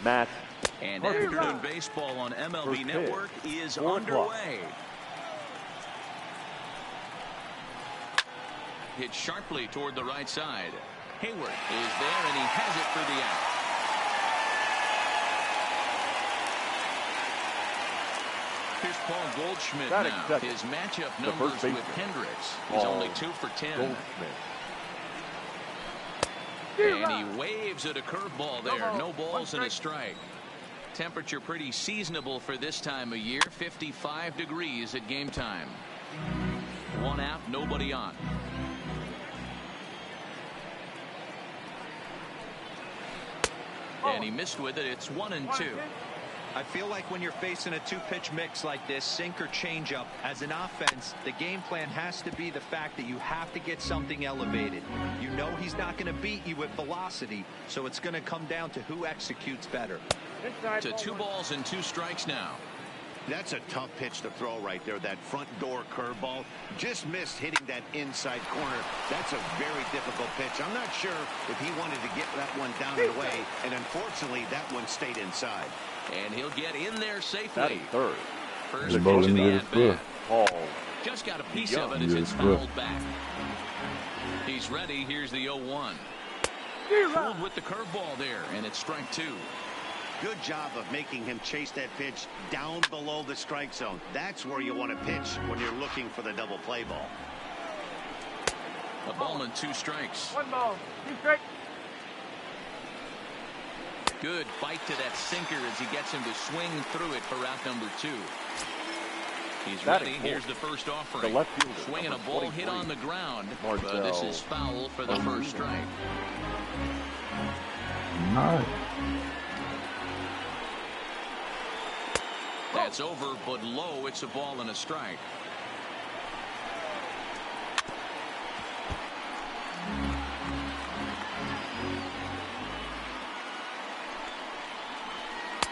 Matt. And afternoon baseball on MLB Network is underway. Hit sharply toward the right side. Hayward is there, and he has it for the out. Here's Paul Goldschmidt now. His matchup numbers with Hendricks. He's only 2 for 10. And he waves at a curveball there. No balls and a strike. Temperature pretty seasonable for this time of year. 55 degrees at game time. 1 out, nobody on. And he missed with it. It's 1-2. I feel like when you're facing a 2-pitch mix like this, sink or changeup, as an offense, the game plan has to be the fact that you have to get something elevated. You know he's not going to beat you with velocity, so it's going to come down to who executes better. To 2 balls and 2 strikes now. That's a tough pitch to throw right there. That front door curveball just missed hitting that inside corner. That's a very difficult pitch. I'm not sure if he wanted to get that one down and away, and unfortunately that one stayed inside. And he'll get in there safely. Third. First pitch of the at-bat. Just got a piece of it as it's fouled back. He's ready. Here's the 0-1. Pulled with the curveball there, and it's strike 2. Good job of making him chase that pitch down below the strike zone. That's where you want to pitch when you're looking for the double play ball. A ball and 2 strikes. 1 ball, 2 strikes. Good bite to that sinker as he gets him to swing through it for out number 2. He's ready. Here's the first offering. The left fielder, swinging a ball hit on the ground. But this is foul for the first strike. Nice. That's over, but low. It's a ball and a strike.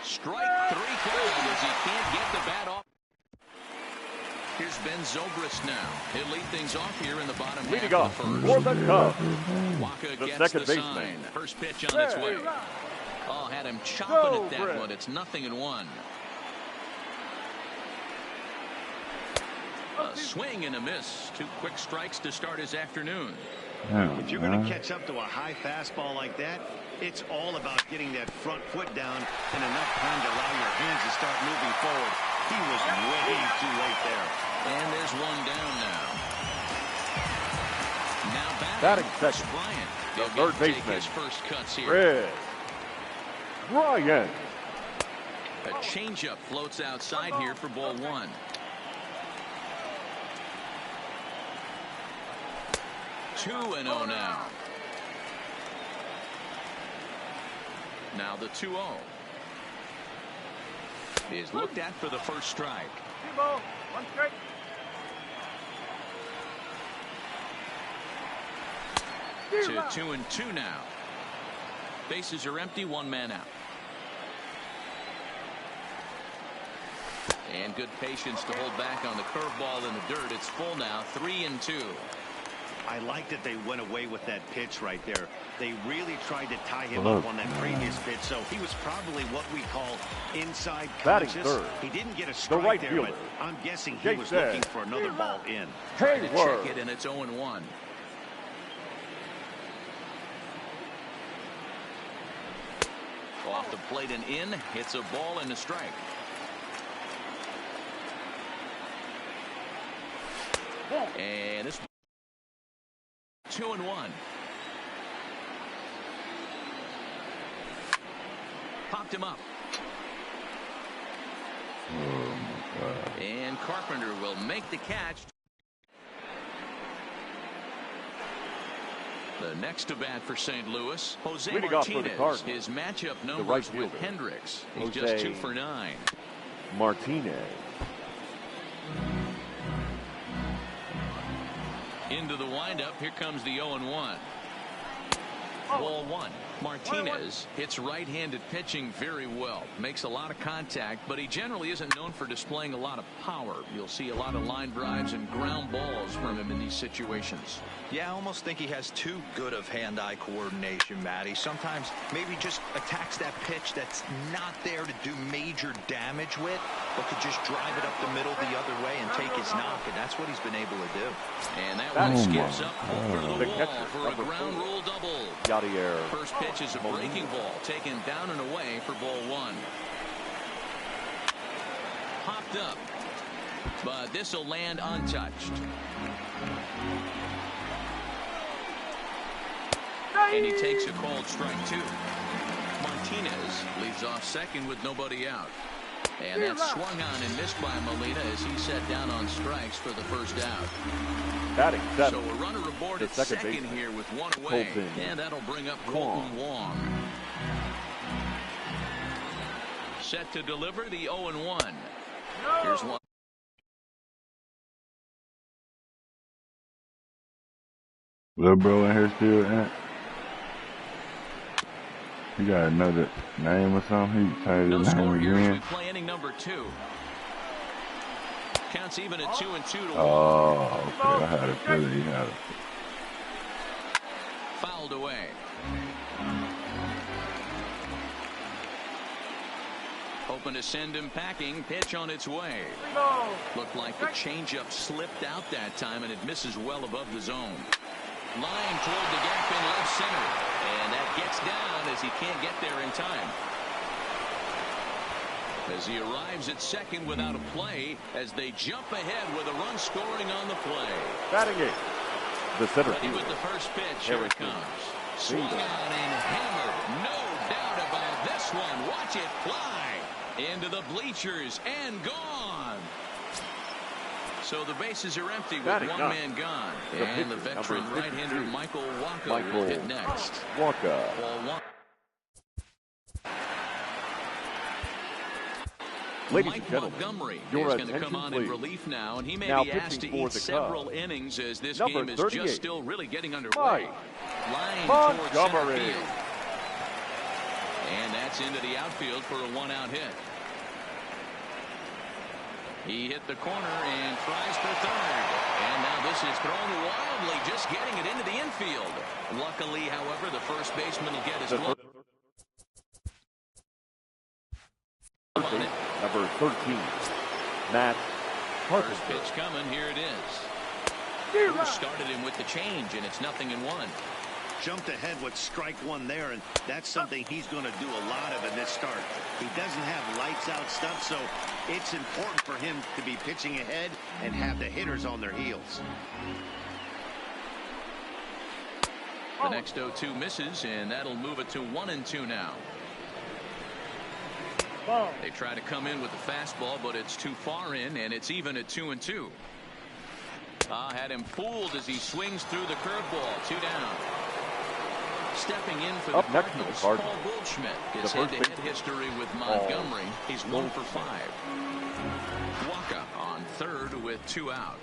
Strike 3 called as he can't get the bat off. Here's Ben Zobrist now. He'll lead things off here in the bottom half of the first. For the Cubs. Waka The gets second the baseman. sign. First pitch on its way. Oh, had him chopping at that one. It's 0-1. A swing and a miss. 2 quick strikes to start his afternoon. If you're going to catch up to a high fastball like that, it's all about getting that front foot down and enough time to allow your hands to start moving forward. He was way too late there. And there's 1 down now. Now batting Chris second. Bryant. The He'll third take baseman. his first cuts here. Red. Bryant. A changeup floats outside here for ball 1. Two and 0 now. Now the 2-0 is looked at for the first strike. 2 ball, 1 strike. To 2-2 now. Bases are empty. 1 man out. And good patience to hold back on the curveball in the dirt. It's full now. 3-2. I like that they went away with that pitch right there. They really tried to tie him up on that previous pitch, so he was probably what we call inside conscious. Third. He didn't get a strike right there, fielder. but I'm guessing he was looking for another ball in. Trying to check it, and it's 0-1. Off the plate and in. Hits a ball and a strike. And it's 2-1. Popped him up. And Carpenter will make the catch. The next to bat for St. Louis, Jose Martinez. His matchup numbers with Hendricks. He's just 2 for 9. Martinez. Into the windup. Here comes the 0-1. Ball 1. Martinez hits right-handed pitching very well. Makes a lot of contact, but he generally isn't known for displaying a lot of power. You'll see a lot of line drives and ground balls from him in these situations. Yeah, I almost think he has too good of hand-eye coordination, Matty. Sometimes maybe just attacks that pitch that's not there to do major damage with, but could just drive it up the middle the other way and take his knock, and that's what he's been able to do. And that one skips up over the wall for a ground rule double. First pitch is a breaking ball, taken down and away for ball one. Popped up, but this will land untouched. And he takes a called strike two. Martinez leads off second with nobody out. And that's swung on and missed by Molina as he sat down on strikes for the first out. Batting so a runner aboard at second here with one away. And that'll bring up Colton Wong. Set to deliver the 0-1. Here's one. Little bro in here still, Ant? You got another name or something? He changed his name again. We play inning number 2. Counts even at 2-2 to 1. Oh, okay. I had a feeling he had it. Fouled away. Hoping to send him packing. Pitch on its way. Looked like the changeup slipped out that time, and it misses well above the zone. Line toward the gap in left center. And that gets down as he can't get there in time. As he arrives at second without a play, as they jump ahead with a run scoring on the play. Batting eight. The center Ready field. with the first pitch. Here it comes. Swung on and hammered. No doubt about this one. Watch it fly into the bleachers and gone. So the bases are empty with one man gone. And the veteran right-hander Michael Wacha will hit next. Wacha. Mike Montgomery is going to come on in relief now, and he may be asked to eat several innings as this game is just still really getting underway. Line towards center field. And that's into the outfield for a one-out hit. He hit the corner and tries for third. And now this is thrown wildly, just getting it into the infield. Luckily, however, the first baseman will get his glove. Number 13, Matt Harper. First pitch coming. Here it is. Who started him with the change, and it's 0-1. Jumped ahead with strike one there, and that's something he's going to do a lot of in this start. He doesn't have lights out stuff, so it's important for him to be pitching ahead and have the hitters on their heels. The next 0-2 misses, and that'll move it to 1-2 now. They try to come in with the fastball, but it's too far in, and it's even at 2-2. Had him fooled as he swings through the curveball. 2 down. Stepping in for the Cardinals, Paul Goldschmidt. His head-to-head history with Montgomery. He's 1 for 5. Wacha on third with 2 out.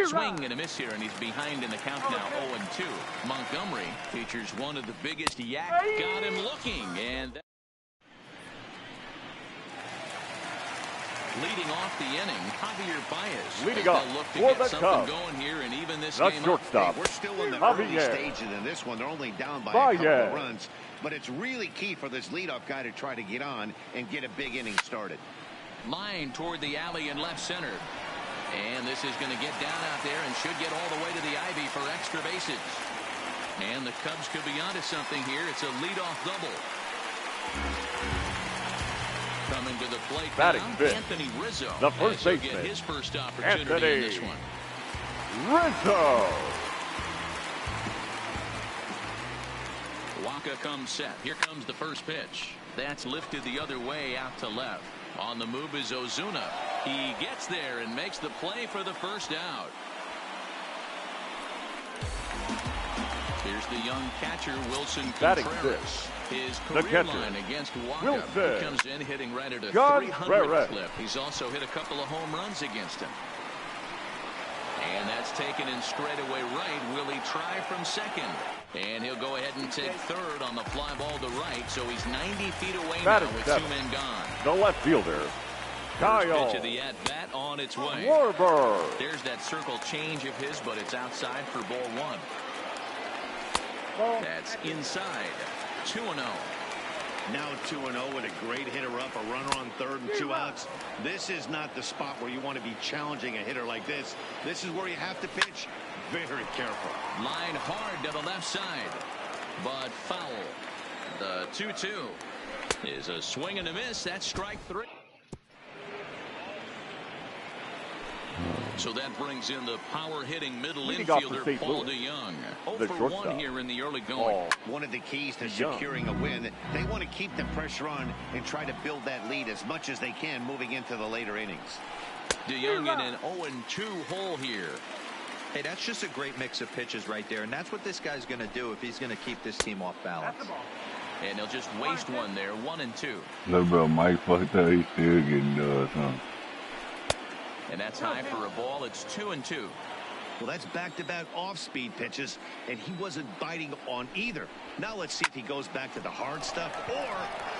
Swing and a miss here, and he's behind in the count now, 0-2. Montgomery features one of the biggest yak. Got him looking, and leading off the inning, Javier Baez. Leading off look to for get the something Cubs. going here, and even this The game shortstop. Hey, we're still in the early stages in this one. They're only down by a couple of runs, but it's really key for this leadoff guy to try to get on and get a big inning started. Line toward the alley in left center. And this is going to get down out there and should get all the way to the ivy for extra bases. And the Cubs could be onto something here. It's a leadoff double. Coming to the plate batting now, fifth, Anthony Rizzo. the first baseman. Get his first opportunity in this one. Rizzo. Wacha comes set. Here comes the first pitch. That's lifted the other way out to left. On the move is Ozuna. He gets there and makes the play for the first out. Here's the young catcher, Wilson Contreras. His career line against Wacha. He comes in hitting right at a 300 clip. He's also hit a couple of home runs against him. And that's taken in straightaway right. Will he try from second? And he'll go ahead and take third on the fly ball to right. So he's 90 feet away now with 2 men gone. The left fielder, First Kyle pitch of the at-bat on its way. Schwarber. There's that circle change of his, but it's outside for ball 1. That's inside. 2-0. Now 2-0 with a great hitter up, a runner on third and 2 outs. This is not the spot where you want to be challenging a hitter like this. This is where you have to pitch very careful. Line hard to the left side, but foul. The 2-2 is a swing and a miss. That's strike 3. So that brings in the power-hitting middle infielder, Paul DeYoung. 0 for 1 here in the early going. One of the keys to securing a win, they want to keep the pressure on and try to build that lead as much as they can moving into the later innings. DeYoung in an 0-2 hole here. Hey, that's just a great mix of pitches right there, and that's what this guy's going to do if he's going to keep this team off balance. And they'll just waste one there, 1-2. Little bit of Mike fucked up, he's still getting something. And that's high for a ball. It's 2-2. Well, that's back-to-back off-speed pitches, and he wasn't biting on either. Now let's see if he goes back to the hard stuff or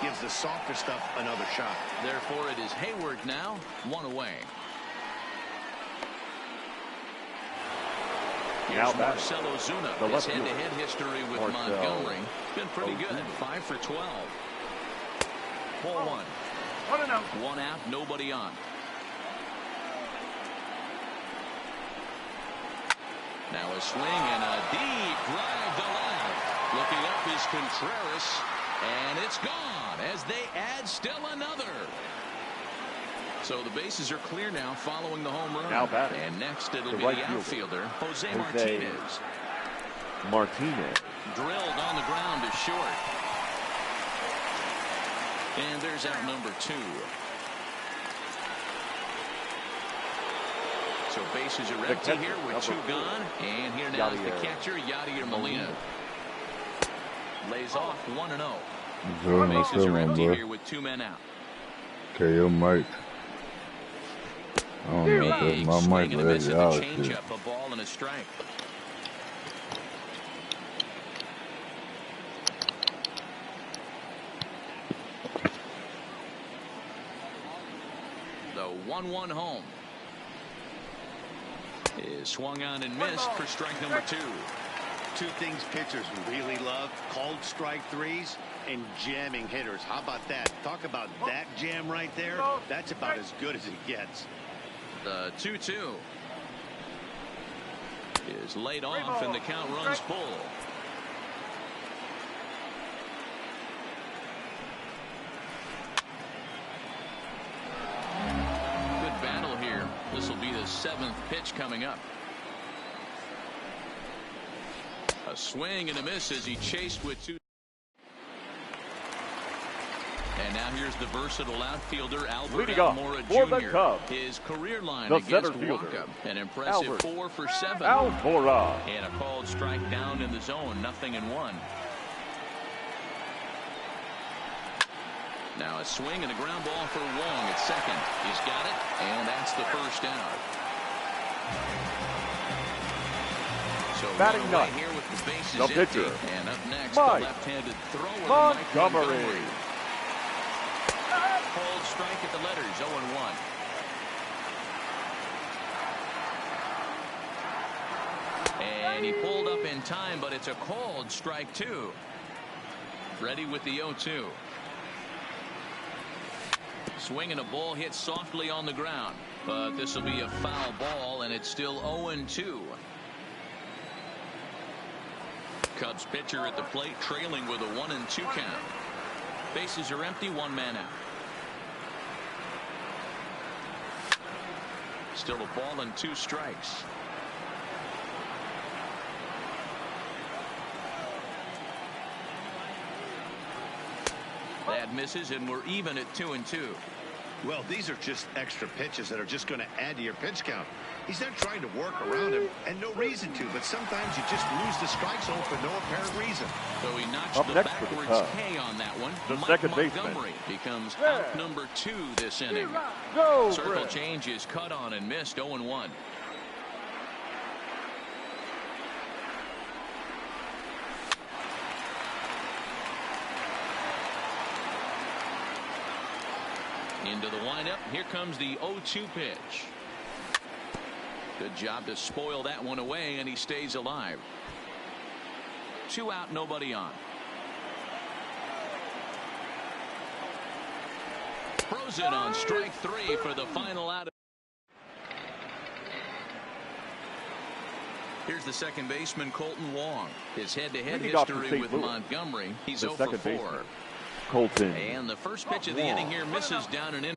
gives the softer stuff another shot. Therefore, it is Hayward now, 1 away. Here's Marcell Ozuna. His head-to-head history with Montgomery. Been pretty good. 5 for 12. Ball 1. 1 out, nobody on. Now a swing and a deep drive to left. Looking up is Contreras, and it's gone as they add still another. So the bases are clear now following the home run. Now batting. And next it'll be right the outfielder, Jose Martinez. Drilled on the ground to short. And there's out number 2. So bases are empty here with 2 gone. And here now is the catcher, Yadier Molina. Lays off 1-0. Bases are empty here with 2 men out. Okay, your mic. I don't know if that's my mic, but that's y'all shit. Change-up, a ball and a strike. The 1-1 home is swung on and missed for strike number 2. 2 things pitchers really love: called strike threes and jamming hitters. How about that? Talk about that jam right there. That's about as good as it gets. The 2-2 is laid off and the count runs full. Good battle here. This will be the 7th pitch coming up. A swing and a miss as he chased with 2. And now here's the versatile outfielder, Albert Almora Jr. His career line against Walker. An impressive 4 for 7. Almora. And a called strike down in the zone, 0-1. Now a swing and a ground ball for Wong at second. He's got it, and that's the first out. So batting right here with the bases the pitcher. empty. And up next, the left-handed thrower, Montgomery. Cold strike at the letters, 0-1. And he pulled up in time, but it's a called strike 2. Ready with the 0-2. Swinging a ball hit softly on the ground, but this will be a foul ball, and it's still 0-2. Cubs pitcher at the plate, trailing with a 1-2 count. Bases are empty, 1 man out. Still a ball and 2 strikes. That misses, and we're even at 2-2. Well, these are just extra pitches that are just going to add to your pitch count. He's not trying to work around him, and no reason to, but sometimes you just lose the strike zone for no apparent reason. So he notched Up the next for the backwards Cubs, K on that one. the Mike second baseman. Montgomery becomes out number 2 this inning. Circle change is cut on and missed, 0-1. Into the windup. Here comes the 0-2 pitch. Good job to spoil that one away, and he stays alive. 2 out, nobody on. Throws it on strike 3 for the final out. Here's the second baseman, Colton Wong. His head-to-head history with Montgomery. He's 0 for 4. Colton. And the first pitch of the inning here misses down and in.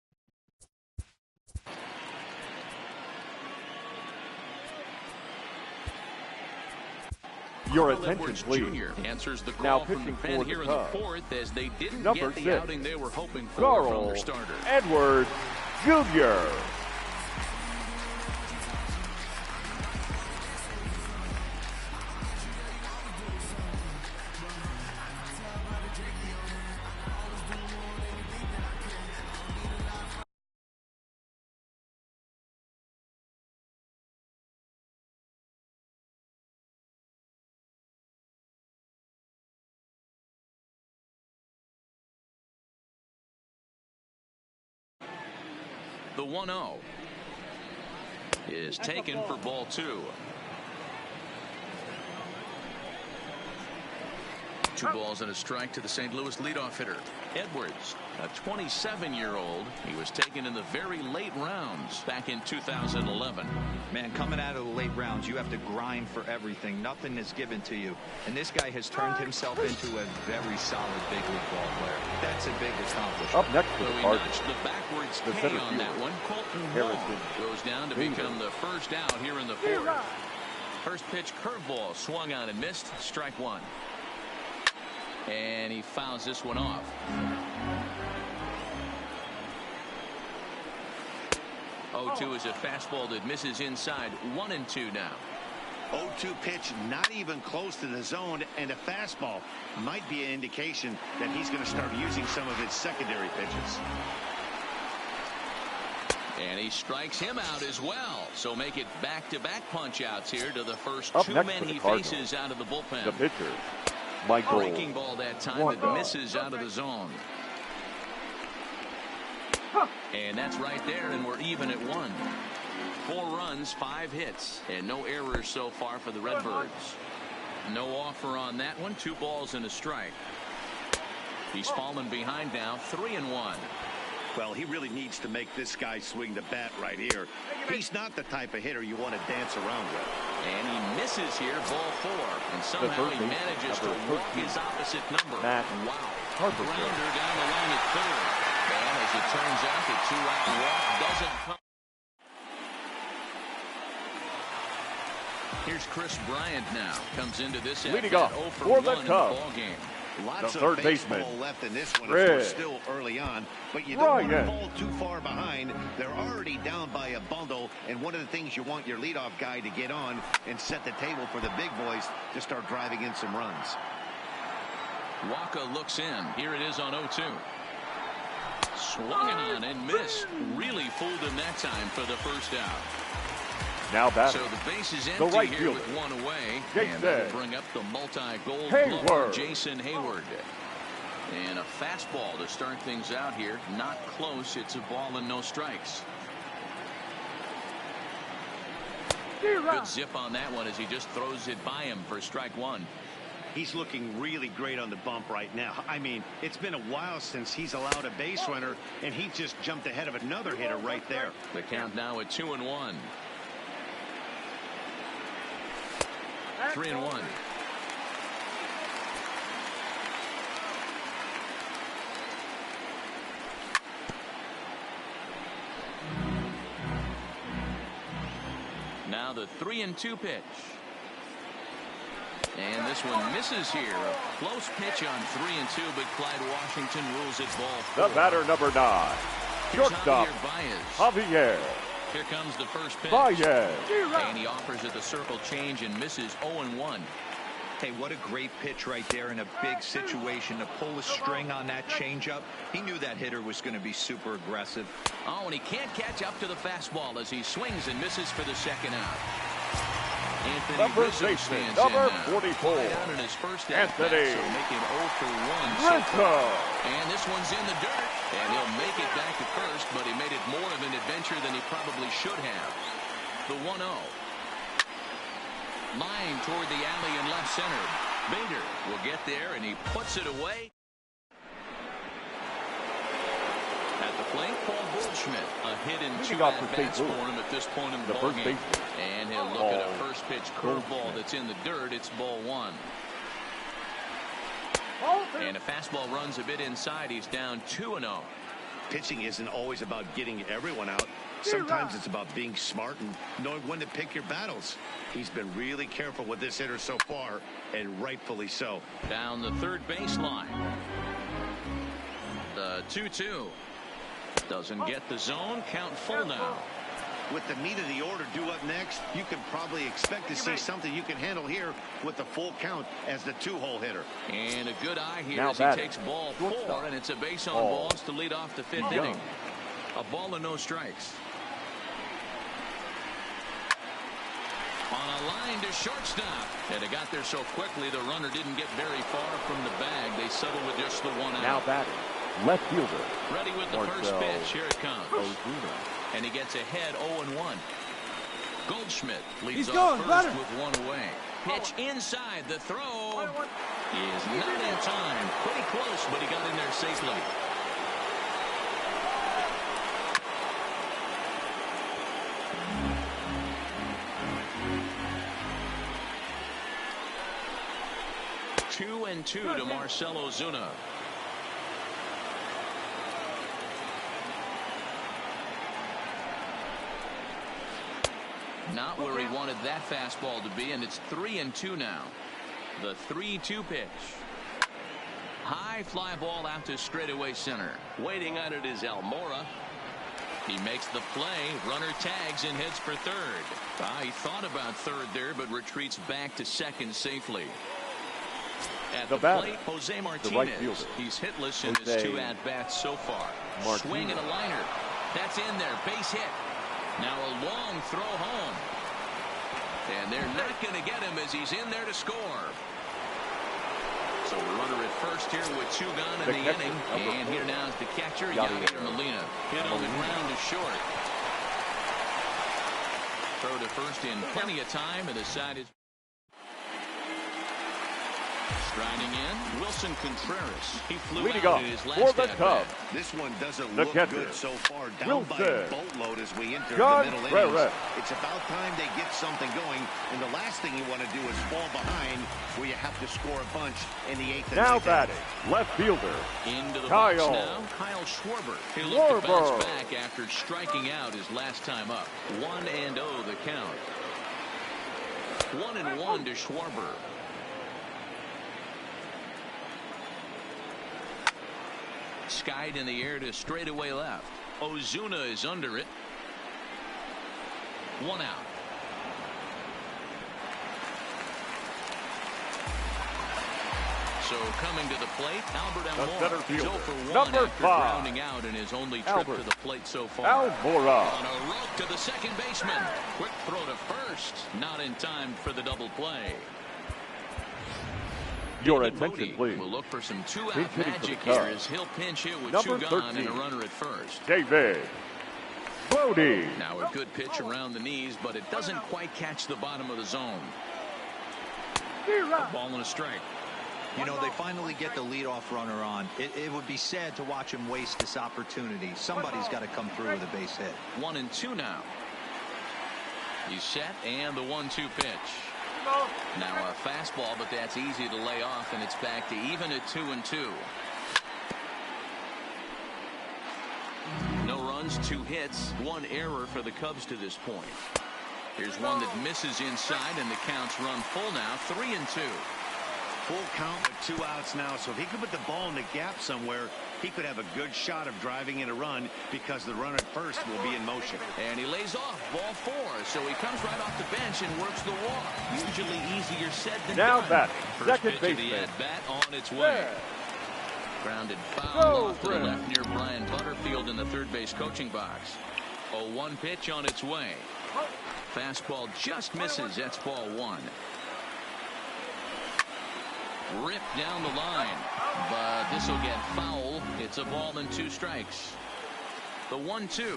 Your attention, please. Jr. answers the Now call from the pitching pen for here the in the Cubs. 4th as they didn't Number get the 6, outing they were hoping for from Carl their starter. Edwards Jr. The 1-0 is taken for ball 2. 2 balls and a strike to the St. Louis leadoff hitter, Edwards, a 27-year-old. He was taken in the very late rounds back in 2011. Man, coming out of the late rounds, you have to grind for everything. Nothing is given to you. And this guy has turned himself into a very solid big league ball player. That's a big accomplishment. Up next to So the he Cardinals. notched the backwards The K center on that fielder, one. Colton Harrison Wong goes down to Beaver. become the first out here in the 4th. First pitch curveball swung on and missed. Strike 1. And he fouls this one off. Oh, 2 is a fastball that misses inside. 1-2 now. 0-2 pitch, not even close to the zone, and a fastball might be an indication that he's going to start using some of his secondary pitches. And he strikes him out as well. So make it back-to-back punch-outs here to the first Up 2 next men for the he Cardinals. faces out of the bullpen. The pitcher, Michael. Breaking ball that time that misses out of the zone. And that's right there, and we're even at 1. 4 runs, 5 hits, and no errors so far for the Redbirds. No offer on that one. 2 balls and a strike. He's fallen behind now, 3-1. Well, he really needs to make this guy swing the bat right here. He's not the type of hitter you want to dance around with. And he misses here, ball 4. And somehow he manages to walk his opposite number. Matt Wow. Harper. Grounder down the line at 3rd. And as it turns out, the 2-out walk doesn't come. Here's Chris Bryant now. Comes into this Leading at-bat off 0 for for 1 the in the Cubs. ball game. Lots The of third baseball baseman, left in this one. Fred. We're still early on, but you don't want to Ryan. fall too far behind. They're already down by a bundle, and one of the things you want your leadoff guy to get on and set the table for the big boys to start driving in some runs. Waka looks in. Here it is on 0-2. Swung on and missed. Really fooled him that time for the first out. Now So batting, the base is the empty right here fielder, with 1 away. Jason And that'll bring up the multi-gold Hayward. glover, Jason Hayward. And a fastball to start things out here. Not close. It's a ball and no strikes. Good zip on that one as he just throws it by him for strike 1. He's looking really great on the bump right now. I mean, it's been a while since he's allowed a base runner, and he just jumped ahead of another hitter right there. The count now at 2-1. 3-1. Now the 3-2 pitch. And this one misses here. A close pitch on 3-2, but Clyde Washington rules it ball 4. the batter number 9, Here's shortstop, Javier Baez. Javier Here comes the first pitch. Baez. And he offers it the circle change and misses 0-1. Hey, what a great pitch right there in a big situation to pull a string on that changeup. He knew that hitter was going to be super aggressive. Oh, and he can't catch up to the fastball as he swings and misses for the second out. Anthony Number Rizzo baseman, stands number in now. 44. Fly out in his first at bat, Anthony so making 0 for 1 so Rizzo. far. And this one's in the dirt, and he'll make it back to first, but he made it more of an adventure than he probably should have. The 1-0. Line toward the alley in left center. Bader will get there, and he puts it away. At the plate, Paul Goldschmidt. A hit in Leading 2 off for at-bats St. for Louis. him at this point in the The first ballgame. baseman. And he'll look at a first pitch curveball that's in the dirt. It's ball 1. And a fastball runs a bit inside. He's down 2-0. Pitching isn't always about getting everyone out. Sometimes it's about being smart and knowing when to pick your battles. He's been really careful with this hitter so far, and rightfully so. Down the third baseline. The 2-2. Doesn't get the zone. Count full now. With the meat of the order due up next, you can probably expect to see something you can handle here with the full count as the 2-hole hitter. And a good eye here Now as he batting. takes ball 4, and it's a base on Ball. balls to lead off the 5th inning. A ball and no strikes. On a line to shortstop. And it got there so quickly the runner didn't get very far from the bag. They settled with just the 1 out. Now batting. Left fielder. Ready with the first Marcell pitch. Here it comes. Ozuna. And he gets ahead 0-1. Goldschmidt leads He's off going, first runner. with 1 away. Pitch inside. The throw is not in time. Pretty close, but he got in there safely. Two and 2 to Marcell Ozuna. Not where he wanted that fastball to be, and it's 3-2 now. The 3-2 pitch. High fly ball out to straightaway center. Waiting on it is Almora. He makes the play. Runner tags and heads for third. He thought about third there, but retreats back to second safely. At the batter, plate, Jose Martinez. right fielder. He's hitless in his Jose 2 at-bats so far. Martinez. Swing and a liner. That's in there. Base hit. Now a long throw home. And they're not going to get him as he's in there to score. So a runner at first here with 2 gone in the catcher, inning. number And 4. here now is the catcher, Yadier Yadier Molina. Hit on the ground to short. Throw to first in plenty of time, and the side is striding in. Wilson Contreras. He flew Leading out off in his for last the at-bat. Cubs. This one doesn't The look catcher, good so far. Down by a Wilson boatload as we enter Contreras. the middle innings. It's about time they get something going, and the last thing you want to do is fall behind where you have to score a bunch in the 8th and Now 9th. batting. Left fielder. Into the Kyle. box now, Kyle Schwarber. He looked to bounce Schwarber. back after striking out his last time up. 1-0 the count. 1-1 to Schwarber. Skied in the air to straightaway left. Ozuna is under it. 1 out. So coming to the plate, Albert center Almora. He's 0 fielder, for 1 number after 5. grounding out in his only trip Albert to the plate so far. Almora. On a rope to the second baseman. Quick throw to first. Not in time for the double play. Your David attention, Moody please. will look for some 2-out Pinch hitting for the magic here Cubs. as he'll pinch hit with Number 2 gone 13. and a runner at first. David Brody. Now a good pitch around the knees, but it doesn't quite catch the bottom of the zone. A ball and a strike. You know, they finally get the leadoff runner on. It would be sad to watch him waste this opportunity. Somebody's got to come through with a base hit. 1-2 now. He's set, and the 1-2 pitch. Now a fastball, but that's easy to lay off, and it's back to even at 2-2. No runs, 2 hits, 1 error for the Cubs to this point. Here's one that misses inside, and the count's run full now, 3-2. Full count with 2 outs now, so if he could put the ball in the gap somewhere, he could have a good shot of driving in a run because the runner at first will be in motion. And he lays off, ball 4, so he comes right off the bench and works the walk. Usually easier said than Now done. batting, First second pitch of the baseman. at-bat on its way. Yeah. Grounded foul Go, off to the Brent. left near Brian Butterfield in the third base coaching box. 0-1 pitch on its way. fastball just misses. That's ball one. Ripped down the line, but this will get foul. It's a ball and 2 strikes. The 1-2.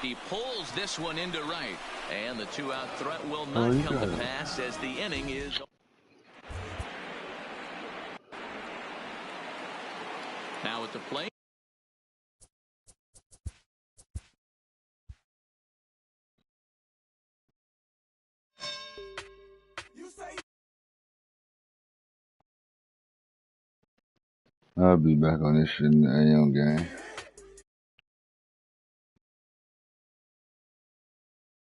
He pulls this one into right, and the 2-out threat will not come to pass as the inning is. Now at the plate. I'll be back on this shit in the AM game.